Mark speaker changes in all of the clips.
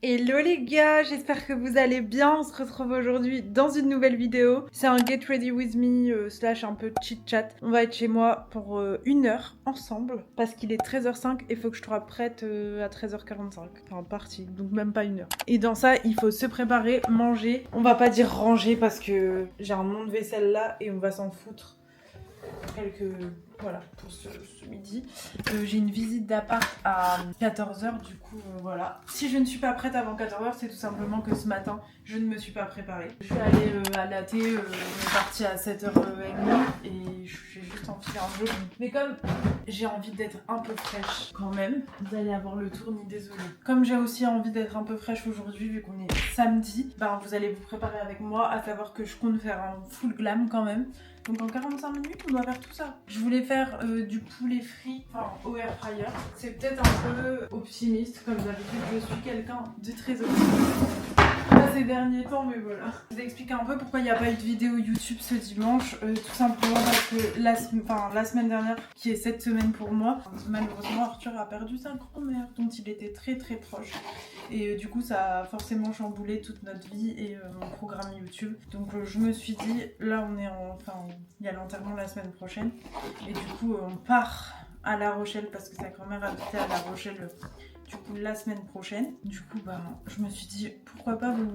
Speaker 1: Hello les gars, j'espère que vous allez bien. On se retrouve aujourd'hui dans une nouvelle vidéo. C'est un get ready with me slash un peu chit chat. On va être chez moi pour 1 heure ensemble parce qu'il est 13h05 et il faut que je sois prête à 13h45. Enfin partie, donc même pas 1 heure. Et dans ça, il faut se préparer, manger. On va pas dire ranger parce que j'ai un nom de vaisselle là et on va s'en foutre. Voilà, pour ce midi. J'ai une visite d'appart à 14h, du coup, voilà. Si je ne suis pas prête avant 14h, c'est tout simplement que ce matin, je ne me suis pas préparée. Je suis allée à la thé, on est parti à 7h30 et j'ai juste enfilé un jogging. Mais comme j'ai envie d'être un peu fraîche quand même, vous allez avoir le tournis, désolée. Comme j'ai aussi envie d'être un peu fraîche aujourd'hui, vu qu'on est samedi, ben vous allez vous préparer avec moi, à savoir que je compte faire un full glam quand même. Donc en 45 minutes, on doit faire tout ça. Je voulais faire du poulet frit, enfin au air fryer. C'est peut-être un peu optimiste, comme d'habitude. Je suis quelqu'un de très optimiste. Pas ces derniers temps, mais voilà. Je vous explique un peu pourquoi il n'y a pas eu de vidéo YouTube ce dimanche. Tout simplement parce que la semaine dernière, qui est cette semaine pour moi, malheureusement Arthur a perdu sa grand-mère, dont il était très très proche. Et du coup, ça a forcément chamboulé toute notre vie et mon programme YouTube. Donc je me suis dit, là on est il y a l'enterrement la semaine prochaine. Et du coup, on part à La Rochelle parce que sa grand-mère habitait à La Rochelle. Du coup, la semaine prochaine. Du coup, je me suis dit, pourquoi pas vous...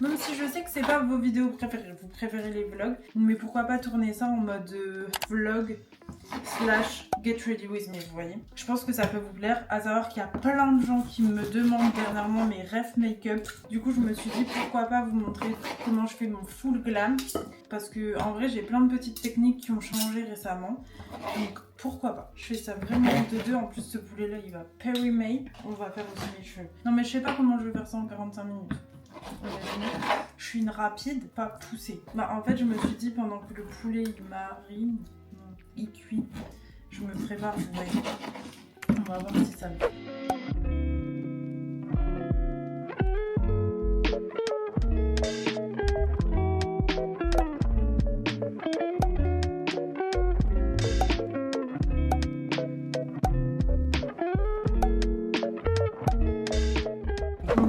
Speaker 1: Même si je sais que c'est pas vos vidéos préférées, vous préférez les vlogs, mais pourquoi pas tourner ça en mode vlog slash get ready with me, vous voyez. Je pense que ça peut vous plaire, à savoir qu'il y a plein de gens qui me demandent dernièrement mes rêves make-up. Du coup, je me suis dit, pourquoi pas vous montrer comment je fais mon full glam. Parce que en vrai, j'ai plein de petites techniques qui ont changé récemment. Donc, pourquoi pas. Je fais ça vraiment de deux. En plus, ce poulet-là, il va peri-make. On va faire aussi mes cheveux. Non, mais je sais pas comment je vais faire ça en 45 minutes. Je suis une rapide, pas poussée. En fait, je me suis dit, pendant que le poulet, il marine, il cuit, je me prépare, vous voyez. On va voir si ça va.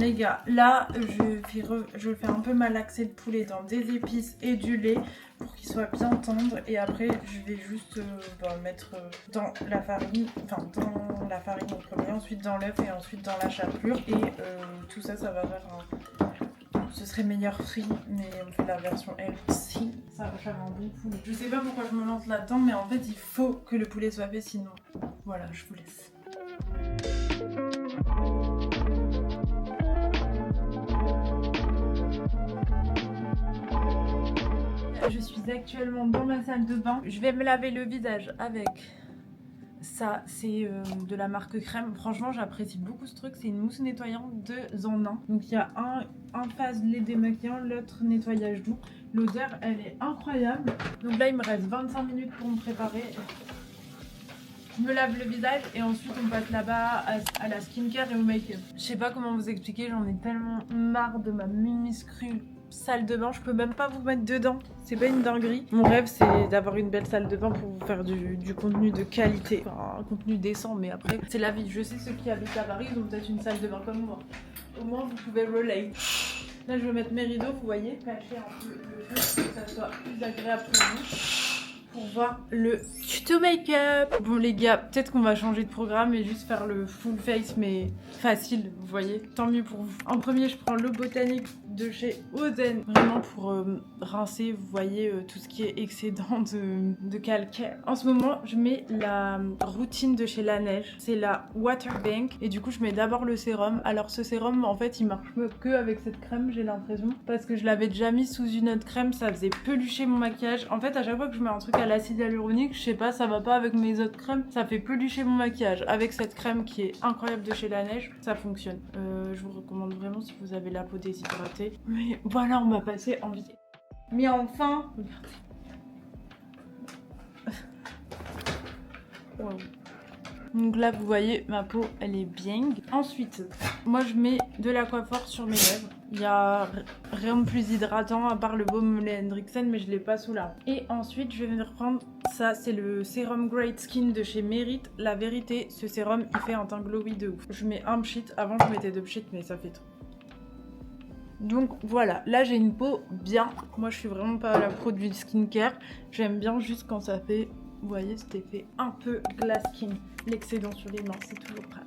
Speaker 1: Les gars, là je fais un peu malaxer le poulet dans des épices et du lait pour qu'il soit bien tendre, et après je vais juste mettre dans la farine, en premier, ensuite dans l'œuf et ensuite dans la chapelure, et tout ça, ça va faire ce serait meilleur frit, mais on fait la version healthy. Ça va faire un bon poulet. Je sais pas pourquoi je me lance là-dedans, mais en fait il faut que le poulet soit fait, sinon voilà, je vous laisse. Je suis actuellement dans ma salle de bain. Je vais me laver le visage avec ça. C'est de la marque Crème. Franchement, j'apprécie beaucoup ce truc. C'est une mousse nettoyante 2 en 1. Donc il y a un phase lait démaquillant, l'autre nettoyage doux. L'odeur, elle est incroyable. Donc là, il me reste 25 minutes pour me préparer. Je me lave le visage et ensuite on passe là-bas à la skincare et au make-up. Je sais pas comment vous expliquer, j'en ai tellement marre de ma minuscule salle de bain, je peux même pas vous mettre dedans, c'est pas une dinguerie. Mon rêve, c'est d'avoir une belle salle de bain pour vous faire du contenu de qualité, enfin un contenu décent, mais après c'est la vie. Je sais, ceux qui habitent à Paris, ils ont peut-être une salle de bain comme moi, au moins vous pouvez relate. Là je vais mettre mes rideaux, vous voyez, cacher un peu le jeu pour que ça soit plus agréable pour vous, pour voir le tuto make-up. Bon les gars, peut-être qu'on va changer de programme et juste faire le full face, mais facile, vous voyez. Tant mieux pour vous. En premier, je prends l'eau botanique de chez Oden, vraiment pour rincer, vous voyez, tout ce qui est excédent de calcaire. En ce moment, je mets la routine de chez Laneige, c'est la Water Bank, et du coup, je mets d'abord le sérum. Alors ce sérum, en fait, il marche que avec cette crème, j'ai l'impression, parce que je l'avais déjà mis sous une autre crème, ça faisait pelucher mon maquillage. En fait, à chaque fois que je mets un truc à l'acide hyaluronique, je sais pas, ça va pas avec mes autres crèmes, ça fait pelucher mon maquillage. Avec cette crème qui est incroyable de chez Laneige, ça fonctionne. Je vous recommande vraiment si vous avez la peau déshydratée. Mais voilà, on va passer en vidéo. Mais enfin, regardez. Wow. Donc là, vous voyez, ma peau, elle est bien. Ensuite, moi, je mets de l'aquaphor sur mes lèvres. Il n'y a rien de plus hydratant à part le baume Hendrixen, mais je l'ai pas sous là. Et ensuite, je vais venir prendre ça, c'est le sérum Great Skin de chez Merit. La vérité, ce sérum, il fait un teint glowy de ouf. Je mets un pchit. Avant, je mettais 2 pchits, mais ça fait trop. Donc voilà, là j'ai une peau bien. Moi je suis vraiment pas la produit skincare. J'aime bien juste quand ça fait, vous voyez, cet effet un peu glass skin. L'excédent sur les mains, c'est toujours pratique.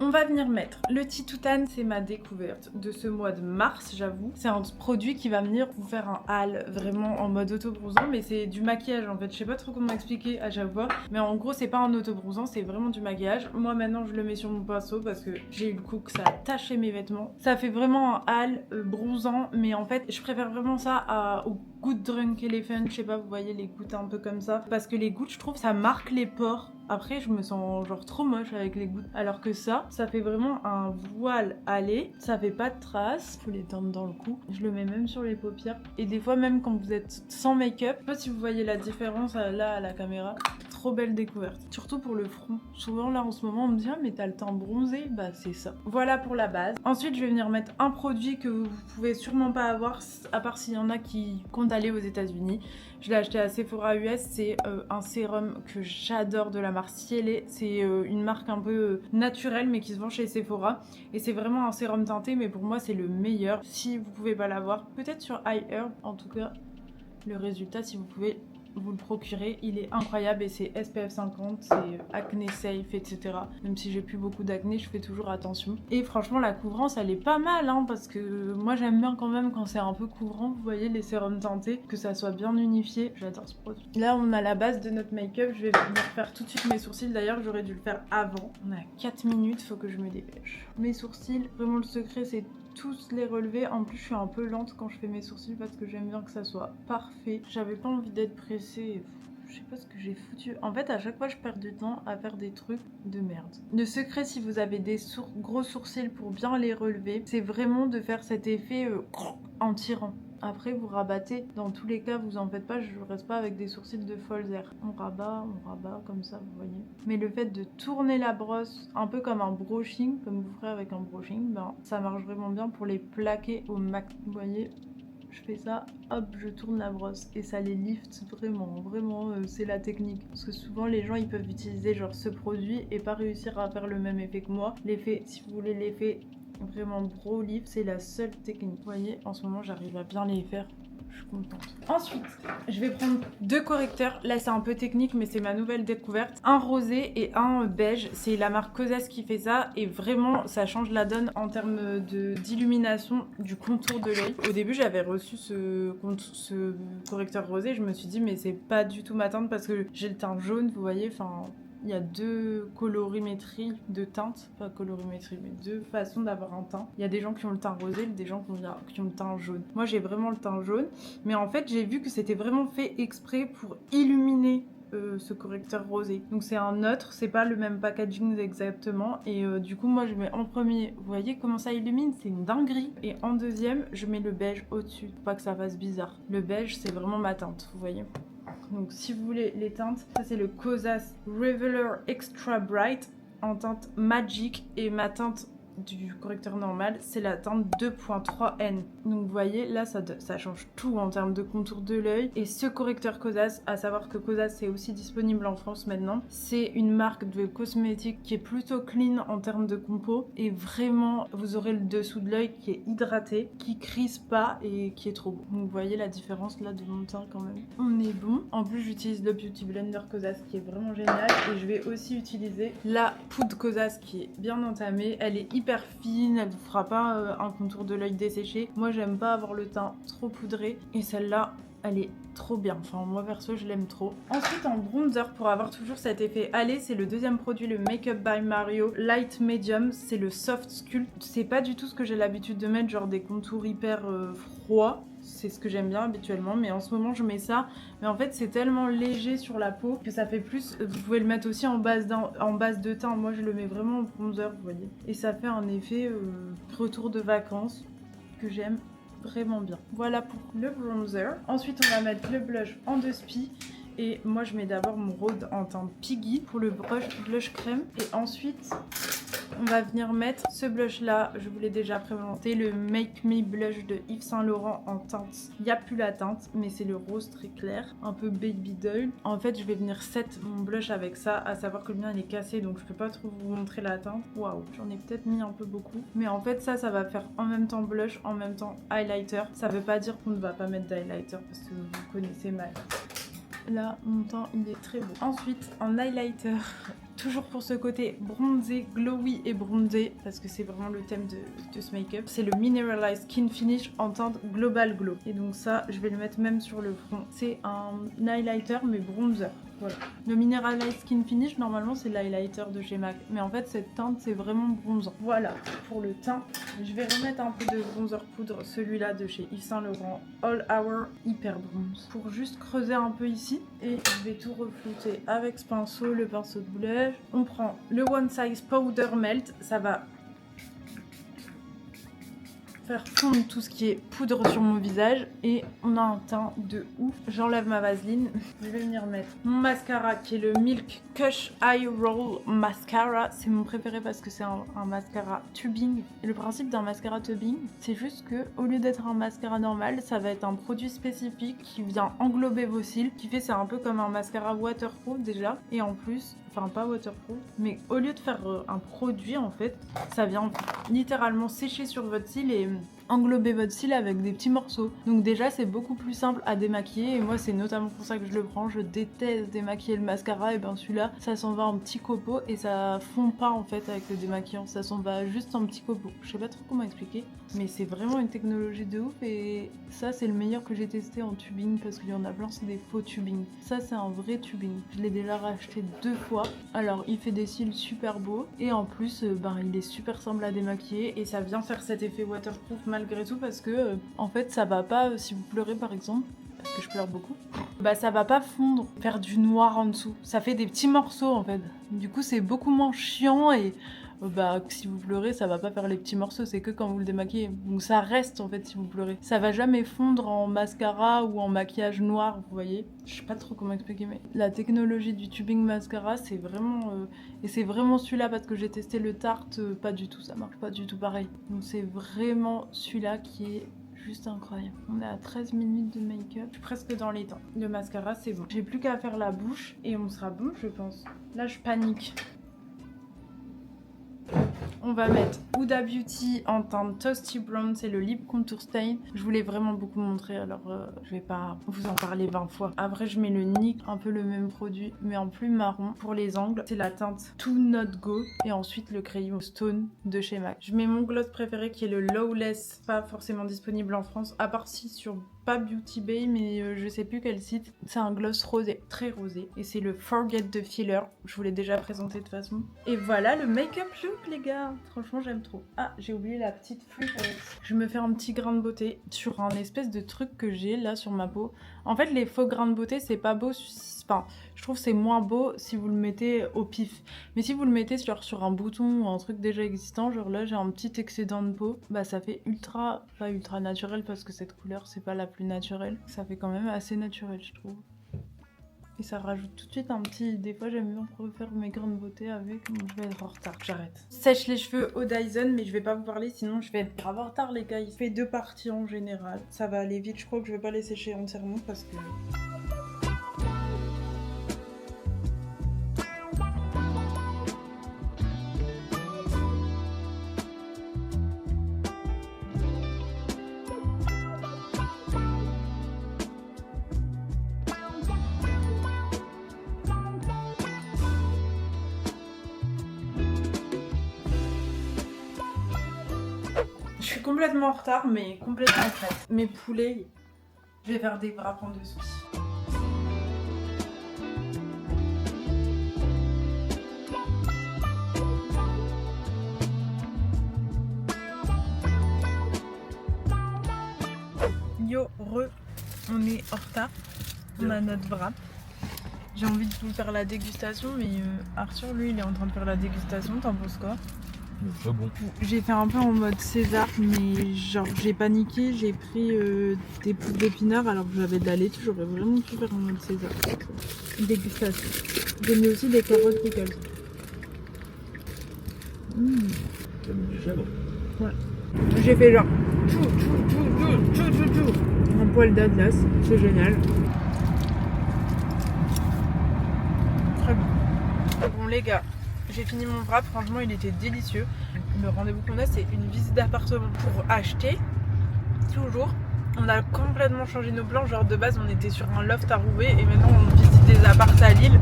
Speaker 1: On va venir mettre le Titoutane, c'est ma découverte de ce mois de mars, j'avoue. C'est un produit qui va venir vous faire un hâle vraiment en mode auto-bronzant, mais c'est du maquillage en fait. Je sais pas trop comment expliquer à chaque fois, mais en gros c'est pas un auto-bronzant, c'est vraiment du maquillage. Moi maintenant je le mets sur mon pinceau parce que j'ai eu le coup que ça a taché mes vêtements. Ça fait vraiment un hâle bronzant, mais en fait je préfère vraiment ça au Good Drunk Elephant, je sais pas, vous voyez les gouttes un peu comme ça, parce que les gouttes je trouve ça marque les pores. Après je me sens genre trop moche avec les gouttes, alors que ça fait vraiment un voile hâlé, ça fait pas de traces, faut les teindre dans le cou. Je le mets même sur les paupières, et des fois même quand vous êtes sans make-up, je sais pas si vous voyez la différence là à la caméra. Trop belle découverte, surtout pour le front. Souvent là en ce moment on me dit ah mais t'as le teint bronzé, bah c'est ça. Voilà pour la base. Ensuite je vais venir mettre un produit que vous pouvez sûrement pas avoir, à part s'il y en a qui comptent aller aux États-Unis. Je l'ai acheté à Sephora US, c'est un sérum que j'adore de la marque Cielé. C'est une marque un peu naturelle mais qui se vend chez Sephora. Et c'est vraiment un sérum teinté, mais pour moi c'est le meilleur. Si vous pouvez pas l'avoir, peut-être sur iHerb, en tout cas le résultat si vous pouvez vous le procurer, il est incroyable et c'est SPF 50, c'est acné safe, etc. Même si j'ai plus beaucoup d'acné, je fais toujours attention. Et franchement la couvrance elle est pas mal hein, parce que moi j'aime bien quand même quand c'est un peu couvrant, vous voyez les sérums teintés, que ça soit bien unifié, j'adore ce produit. Là on a la base de notre make-up, je vais venir faire tout de suite mes sourcils, d'ailleurs j'aurais dû le faire avant. On a 4 minutes, faut que je me dépêche. Mes sourcils, vraiment le secret c'est tous les relever. En plus je suis un peu lente quand je fais mes sourcils parce que j'aime bien que ça soit parfait. J'avais pas envie d'être pressée, je sais pas ce que j'ai foutu. En fait à chaque fois je perds du temps à faire des trucs de merde. Le secret si vous avez des gros sourcils pour bien les relever, c'est vraiment de faire cet effet en tirant. Après vous rabattez, dans tous les cas vous en faites pas, je reste pas avec des sourcils de Folzer. On rabat comme ça vous voyez. Mais le fait de tourner la brosse un peu comme un brushing, comme vous ferez avec un brushing, ben ça marche vraiment bien pour les plaquer au max. Vous voyez, je fais ça, hop, je tourne la brosse et ça les lift vraiment, c'est la technique. Parce que souvent les gens ils peuvent utiliser genre ce produit et pas réussir à faire le même effet que moi. L'effet, si vous voulez l'effet vraiment bro lift, c'est la seule technique. Vous voyez, en ce moment j'arrive à bien les faire. Je suis contente. Ensuite, je vais prendre 2 correcteurs. Là, c'est un peu technique, mais c'est ma nouvelle découverte. Un rosé et un beige. C'est la marque Kosas qui fait ça. Et vraiment, ça change la donne en termes d'illumination du contour de l'œil. Au début, j'avais reçu ce correcteur rosé. Je me suis dit, mais c'est pas du tout ma teinte parce que j'ai le teint jaune, vous voyez. Enfin, il y a 2 colorimétries de teintes, pas colorimétrie, mais 2 façons d'avoir un teint. Il y a des gens qui ont le teint rosé, des gens qui ont le teint jaune. Moi j'ai vraiment le teint jaune, mais en fait j'ai vu que c'était vraiment fait exprès pour illuminer ce correcteur rosé. Donc c'est un neutre, c'est pas le même packaging exactement. Et du coup moi je mets en premier, vous voyez comment ça illumine, c'est une dinguerie. Et en deuxième je mets le beige au-dessus, pour pas que ça fasse bizarre. Le beige c'est vraiment ma teinte, vous voyez. Donc si vous voulez les teintes, ça c'est le Kosas Revealer Extra Bright en teinte Magic, et ma teinte du correcteur normal c'est la teinte 2.3N. Donc vous voyez là ça change tout en termes de contour de l'œil. Et ce correcteur Kosas, à savoir que Kosas c'est aussi disponible en France maintenant, c'est une marque de cosmétiques qui est plutôt clean en termes de compo, et vraiment vous aurez le dessous de l'œil qui est hydraté, qui crispe pas et qui est trop beau. Donc vous voyez la différence là de mon teint quand même. On est bon. En plus j'utilise le Beauty Blender Kosas qui est vraiment génial, et je vais aussi utiliser la poudre Kosas qui est bien entamée. Elle est hyper fine, elle vous fera pas un contour de l'œil desséché. Moi j'aime pas avoir le teint trop poudré, et celle-là elle est trop bien, enfin moi perso je l'aime trop. Ensuite en bronzer, pour avoir toujours cet effet hâlé, c'est le deuxième produit, le Makeup by Mario Light Medium, c'est le Soft Sculpt. C'est pas du tout ce que j'ai l'habitude de mettre, genre des contours hyper froids. C'est ce que j'aime bien habituellement, mais en ce moment je mets ça. Mais en fait c'est tellement léger sur la peau que ça fait plus. Vous pouvez le mettre aussi en base de teint. Moi je le mets vraiment en bronzer, vous voyez. Et ça fait un effet retour de vacances que j'aime vraiment bien. Voilà pour le bronzer. Ensuite on va mettre le blush en 2 spi. Et moi je mets d'abord mon Rhode en teinte Piggy pour le blush crème. Et ensuite on va venir mettre ce blush là, je vous l'ai déjà présenté, le Make Me Blush de Yves Saint Laurent en teinte. Il n'y a plus la teinte, mais c'est le rose très clair, un peu baby doll. En fait, je vais venir set mon blush avec ça, à savoir que le mien il est cassé, donc je peux pas trop vous montrer la teinte. Waouh, j'en ai peut-être mis un peu beaucoup. Mais en fait, ça va faire en même temps blush, en même temps highlighter. Ça veut pas dire qu'on ne va pas mettre d'highlighter parce que vous connaissez mal. Là, mon teint, il est très beau. Ensuite, en highlighter, toujours pour ce côté bronzé, glowy et bronzé, parce que c'est vraiment le thème de ce make-up. C'est le Mineralized Skin Finish en teinte Global Glow. Et donc ça, je vais le mettre même sur le front. C'est un highlighter, mais bronzer. Voilà. Le Mineralized Skin Finish, normalement, c'est l'highlighter de chez MAC. Mais en fait, cette teinte, c'est vraiment bronzant. Voilà, pour le teint. Je vais remettre un peu de bronzer poudre, celui-là de chez Yves Saint Laurent, All Hour Hyper Bronze. Pour juste creuser un peu ici. Et je vais tout reflouter avec ce pinceau, le pinceau de blush. On prend le One Size Powder Melt. Ça va faire fondre tout ce qui est poudre sur mon visage et on a un teint de ouf. J'enlève ma vaseline, je vais venir mettre mon mascara qui est le Milk Kush Eye Roll Mascara. C'est mon préféré parce que c'est un mascara tubing. Et le principe d'un mascara tubing, c'est juste que au lieu d'être un mascara normal, ça va être un produit spécifique qui vient englober vos cils, qui fait c'est un peu comme un mascara waterproof déjà. Et en plus, enfin pas waterproof, mais au lieu de faire un produit en fait, ça vient littéralement sécher sur votre cil et englober votre cil avec des petits morceaux. Donc déjà c'est beaucoup plus simple à démaquiller et moi c'est notamment pour ça que je le prends. Je déteste démaquiller le mascara et ben celui-là ça s'en va en petits copeaux et ça fond pas en fait avec le démaquillant, ça s'en va juste en petits copeaux. Je sais pas trop comment expliquer mais c'est vraiment une technologie de ouf et ça c'est le meilleur que j'ai testé en tubing parce qu'il y en a plein c'est des faux tubing. Ça c'est un vrai tubing. Je l'ai déjà racheté 2 fois. Alors il fait des cils super beaux et en plus ben, il est super simple à démaquiller et ça vient faire cet effet waterproof malgré tout parce que en fait ça va pas, si vous pleurez par exemple, parce que je pleure beaucoup, bah ça va pas fondre, faire du noir en dessous, ça fait des petits morceaux en fait, du coup c'est beaucoup moins chiant et bah si vous pleurez ça va pas faire les petits morceaux, c'est que quand vous le démaquillez, donc ça reste en fait si vous pleurez, ça va jamais fondre en mascara ou en maquillage noir, vous voyez, je sais pas trop comment expliquer mais la technologie du tubing mascara c'est vraiment et c'est vraiment celui-là parce que j'ai testé le Tarte, pas du tout, ça marche pas du tout pareil, donc c'est vraiment celui-là qui est juste incroyable. On est à 13 minutes de make-up, je suis presque dans les temps. Le mascara c'est bon, j'ai plus qu'à faire la bouche et on sera bon je pense. Là je panique. On va mettre Huda Beauty en teinte Toasty Brown, c'est le Lip Contour Stain. Je voulais vraiment beaucoup montrer, alors je vais pas vous en parler 20 fois. Après je mets le NYX, un peu le même produit, mais en plus marron. Pour les angles, c'est la teinte To Not Go. Et ensuite le crayon Stone de chez MAC. Je mets mon gloss préféré qui est le Lawless, pas forcément disponible en France, à part si sur pas Beauty Bay, mais je sais plus quel site. C'est un gloss rosé, très rosé. Et c'est le Forget de Filler. Je vous l'ai déjà présenté de toute façon. Et voilà le make-up look, les gars. Franchement, j'aime trop. Ah, j'ai oublié la petite flûte. Je me fais un petit grain de beauté sur un espèce de truc que j'ai là sur ma peau. En fait, les faux grains de beauté, c'est pas beau. Enfin, je trouve que c'est moins beau si vous le mettez au pif. Mais si vous le mettez sur un bouton ou un truc déjà existant, genre là j'ai un petit excédent de peau, bah ça fait pas ultra naturel parce que cette couleur c'est pas la plus naturelle. Ça fait quand même assez naturel je trouve. Et ça rajoute tout de suite un petit... Des fois j'aime bien refaire mes grains de beauté avec. Bon, je vais être en retard, j'arrête. Sèche les cheveux au Dyson, mais je vais pas vous parler sinon je vais être grave en retard les gars. Il fait 2 parties en général. Ça va aller vite, je crois que je vais pas les sécher entièrement parce que... Je suis complètement en retard, mais complètement prête. Mes poulets, je vais faire des wraps en dessous. Yo, on est en retard. On a notre wrap. J'ai envie de vous faire la dégustation, mais Arthur, lui, il est en train de faire la dégustation. T'en penses quoi?
Speaker 2: Très bon.
Speaker 1: J'ai fait un peu en mode César, mais genre j'ai paniqué, j'ai pris des poudres d'épinards alors que j'avais de la laitue, j'aurais vraiment pu faire en mode César. Dégustation. J'ai mis aussi des carottes pickles.
Speaker 2: Comme du chèvre.
Speaker 1: Ouais. J'ai fait genre un poil d'Atlas, c'est génial. Très bon. Bon les gars, j'ai fini mon wrap, franchement il était délicieux. Le rendez-vous qu'on a, c'est une visite d'appartement pour acheter. Toujours. On a complètement changé nos plans, genre de base on était sur un loft à Roubaix et maintenant on visite des apparts à Lille.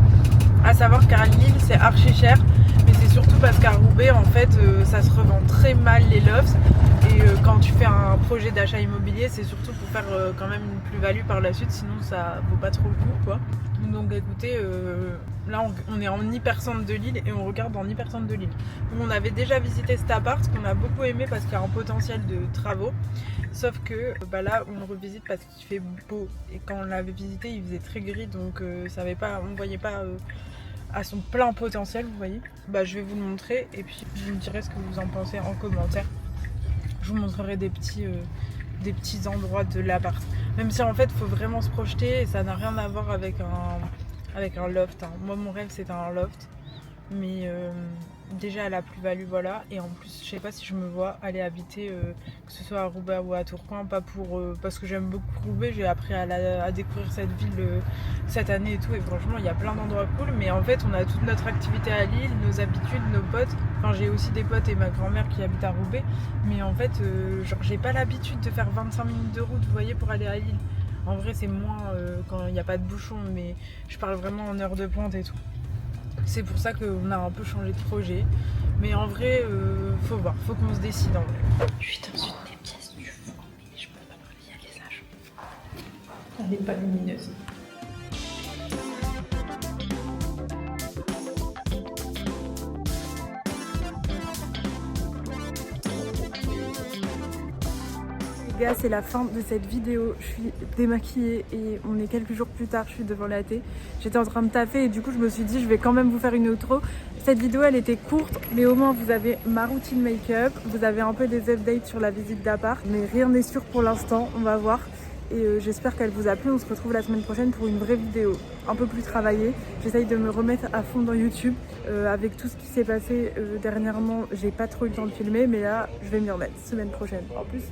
Speaker 1: À savoir qu'à Lille c'est archi cher, mais c'est surtout parce qu'à Roubaix en fait ça se revend très mal les lofts. Et quand tu fais un projet d'achat immobilier, c'est surtout pour faire quand même une plus-value par la suite, sinon ça vaut pas trop le coup quoi. Donc écoutez, là on est en hypercentre de Lille et on regarde en hypercentre de Lille. Donc on avait déjà visité cet appart qu'on a beaucoup aimé parce qu'il y a un potentiel de travaux. Sauf que là on le revisite parce qu'il fait beau. Et quand on l'avait visité il faisait très gris, donc on ne voyait pas à son plein potentiel, vous voyez. Je vais vous le montrer et puis vous me direz ce que vous en pensez en commentaire. Je vous montrerai des petits endroits de l'appart. Même si en fait il faut vraiment se projeter et ça n'a rien à voir avec un loft. Hein. Moi mon rêve c'est un loft. Mais déjà la plus-value voilà. Et en plus je sais pas si je me vois aller habiter que ce soit à Roubaix ou à Tourcoing. Pas pour parce que j'aime beaucoup Roubaix. J'ai appris à découvrir cette ville cette année et tout. Et franchement il y a plein d'endroits cool. Mais en fait on a toute notre activité à Lille, nos habitudes, nos potes. Enfin j'ai aussi des potes et ma grand-mère qui habite à Roubaix. Mais en fait genre j'ai pas l'habitude de faire 25 minutes de route vous voyez pour aller à Lille. En vrai c'est moins quand il n'y a pas de bouchon. Mais je parle vraiment en heure de pointe et tout. C'est pour ça qu'on a un peu changé de projet. Mais en vrai, faut voir, faut qu'on se décide en vrai. Je suis dans une des pièces du fond, mais je peux pas parler, il y a les âges. Elle n'est pas lumineuse. Les gars, c'est la fin de cette vidéo. Je suis démaquillée et on est quelques jours plus tard, je suis devant la thé. J'étais en train de taffer et du coup je me suis dit je vais quand même vous faire une outro. Cette vidéo elle était courte mais au moins vous avez ma routine make-up, vous avez un peu des updates sur la visite d'appart, mais rien n'est sûr pour l'instant, on va voir. Et j'espère qu'elle vous a plu. On se retrouve la semaine prochaine pour une vraie vidéo un peu plus travaillée. J'essaye de me remettre à fond dans YouTube. Avec tout ce qui s'est passé dernièrement, j'ai pas trop eu le temps de filmer, mais là je vais m'y remettre semaine prochaine. En plus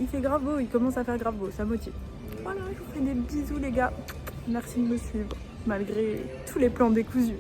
Speaker 1: il fait grave beau, il commence à faire grave beau, ça motive. Voilà, je vous fais des bisous les gars. Merci de me suivre malgré tous les plans décousus.